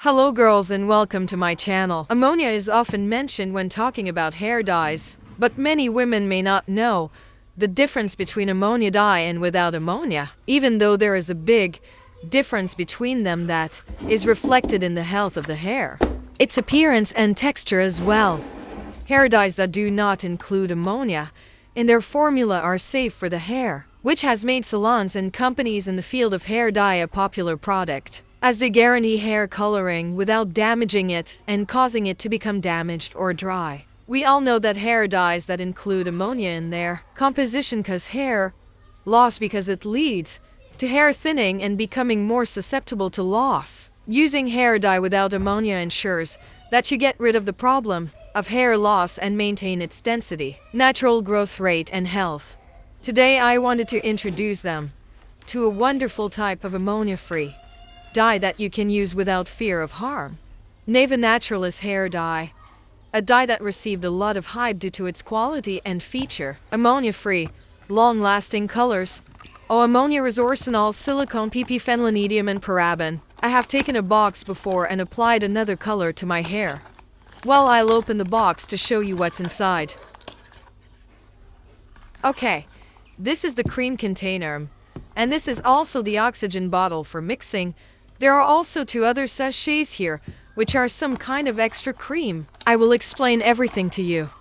Hello girls and welcome to my channel. Ammonia is often mentioned when talking about hair dyes, but many women may not know the difference between ammonia dye and without ammonia, even though there is a big difference between them that is reflected in the health of the hair, its appearance and texture as well. Hair dyes that do not include ammonia in their formula are safe for the hair, which has made salons and companies in the field of hair dye a popular product, as they guarantee hair coloring without damaging it and causing it to become damaged or dry. We all know that hair dyes that include ammonia in their composition cause hair loss because it leads to hair thinning and becoming more susceptible to loss. Using hair dye without ammonia ensures that you get rid of the problem of hair loss and maintain its density, natural growth rate and health. Today I wanted to introduce them to a wonderful type of ammonia-free dye that you can use without fear of harm. NEVA Naturalis hair dye, a dye that received a lot of hype due to its quality and feature. Ammonia-free, long-lasting colors. Ammonia resorcinol, silicone, pp, phenylnedium and paraben. I have taken a box before and applied another color to my hair. Well, I'll open the box to show you what's inside. Okay, this is the cream container, and this is also the oxygen bottle for mixing. There are also two other sachets here, which are some kind of extra cream. I will explain everything to you.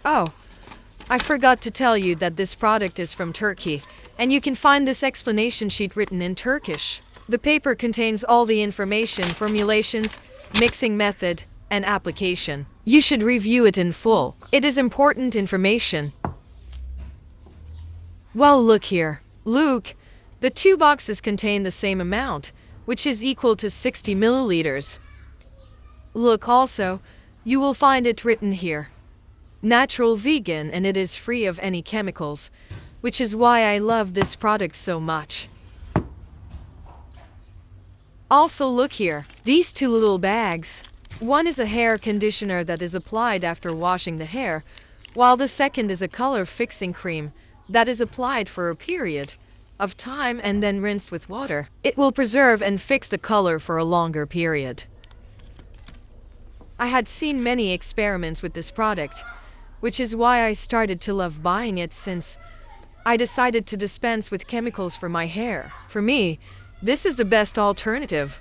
Oh, I forgot to tell you that this product is from Turkey, and you can find this explanation sheet written in Turkish. The paper contains all the information, formulations, mixing method, and application. You should review it in full. It is important information. Well, look here. Look, the two boxes contain the same amount, which is equal to 60 milliliters. Look also, you will find it written here. Natural vegan, and it is free of any chemicals, which is why I love this product so much. Also look here, these two little bags. One is a hair conditioner that is applied after washing the hair, while the second is a color fixing cream that is applied for a period of time and then rinsed with water. It will preserve and fix the color for a longer period. I had seen many experiments with this product, which is why I started to love buying it since I decided to dispense with chemicals for my hair. For me, this is the best alternative.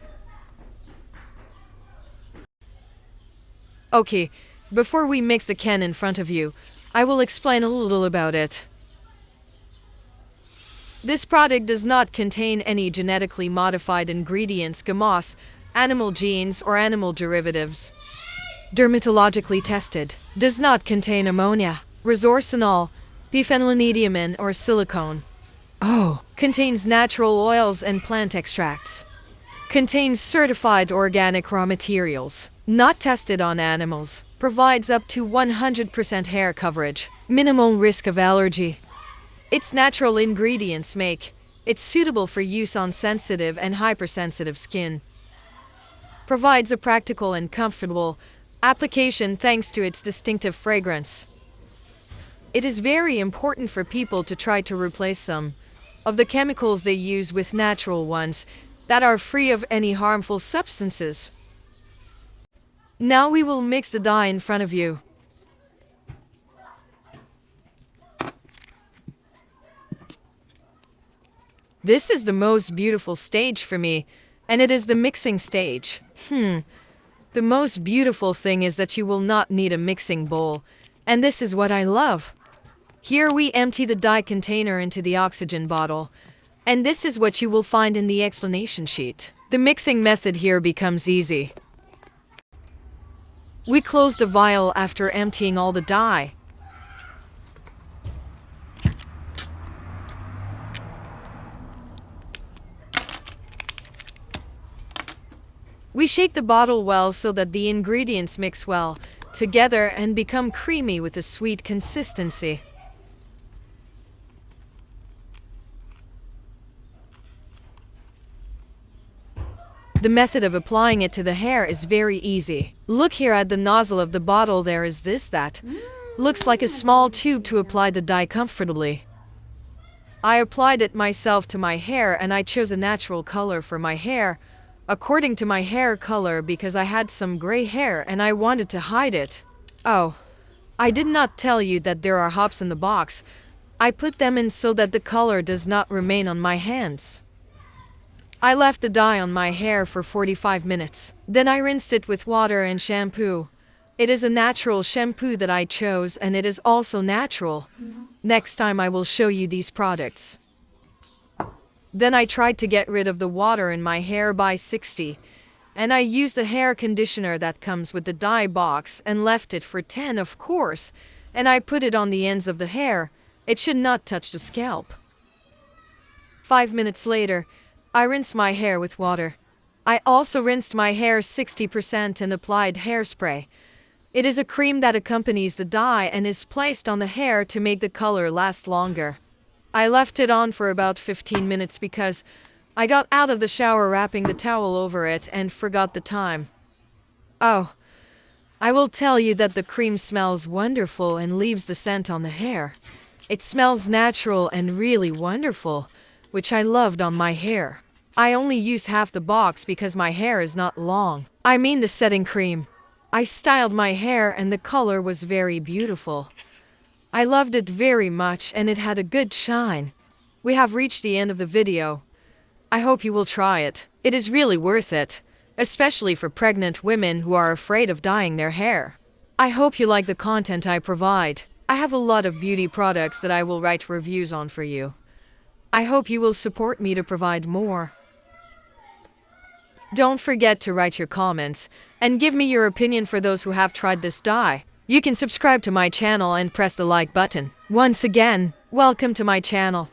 Okay, before we mix the can in front of you, I will explain a little about it. This product does not contain any genetically modified ingredients, GMOs, animal genes, or animal derivatives. Dermatologically tested. Does not contain ammonia, resorcinol, phenylnedium or silicone. Contains natural oils and plant extracts. Contains certified organic raw materials. Not tested on animals. Provides up to 100% hair coverage. Minimal risk of allergy. Its natural ingredients make it suitable for use on sensitive and hypersensitive skin. Provides a practical and comfortable application thanks to its distinctive fragrance. It is very important for people to try to replace some of the chemicals they use with natural ones that are free of any harmful substances. Now we will mix the dye in front of you. This is the most beautiful stage for me, and it is the mixing stage. The most beautiful thing is that you will not need a mixing bowl, and this is what I love. Here we empty the dye container into the oxygen bottle, and this is what you will find in the explanation sheet. The mixing method here becomes easy. We close the vial after emptying all the dye. We shake the bottle well so that the ingredients mix well together and become creamy with a sweet consistency. The method of applying it to the hair is very easy. Look here at the nozzle of the bottle, there is that. Looks like a small tube to apply the dye comfortably. I applied it myself to my hair and I chose a natural color for my hair, according to my hair color, because I had some gray hair and I wanted to hide it. Oh, I did not tell you that there are hops in the box. I put them in so that the color does not remain on my hands. I left the dye on my hair for 45 minutes. Then I rinsed it with water and shampoo. It is a natural shampoo that I chose and it is also natural. Next time I will show you these products. Then I tried to get rid of the water in my hair by 60. And I used a hair conditioner that comes with the dye box and left it for 10, of course. And I put it on the ends of the hair. It should not touch the scalp. 5 minutes later, I rinsed my hair with water. I also rinsed my hair 60% and applied hairspray. It is a cream that accompanies the dye and is placed on the hair to make the color last longer. I left it on for about 15 minutes because I got out of the shower wrapping the towel over it and forgot the time. Oh, I will tell you that the cream smells wonderful and leaves the scent on the hair. It smells natural and really wonderful, which I loved on my hair. I only use half the box because my hair is not long. I mean the setting cream. I styled my hair and the color was very beautiful. I loved it very much and it had a good shine. We have reached the end of the video. I hope you will try it. It is really worth it, especially for pregnant women who are afraid of dyeing their hair. I hope you like the content I provide. I have a lot of beauty products that I will write reviews on for you. I hope you will support me to provide more. Don't forget to write your comments and give me your opinion for those who have tried this dye. You can subscribe to my channel and press the like button. Once again, welcome to my channel.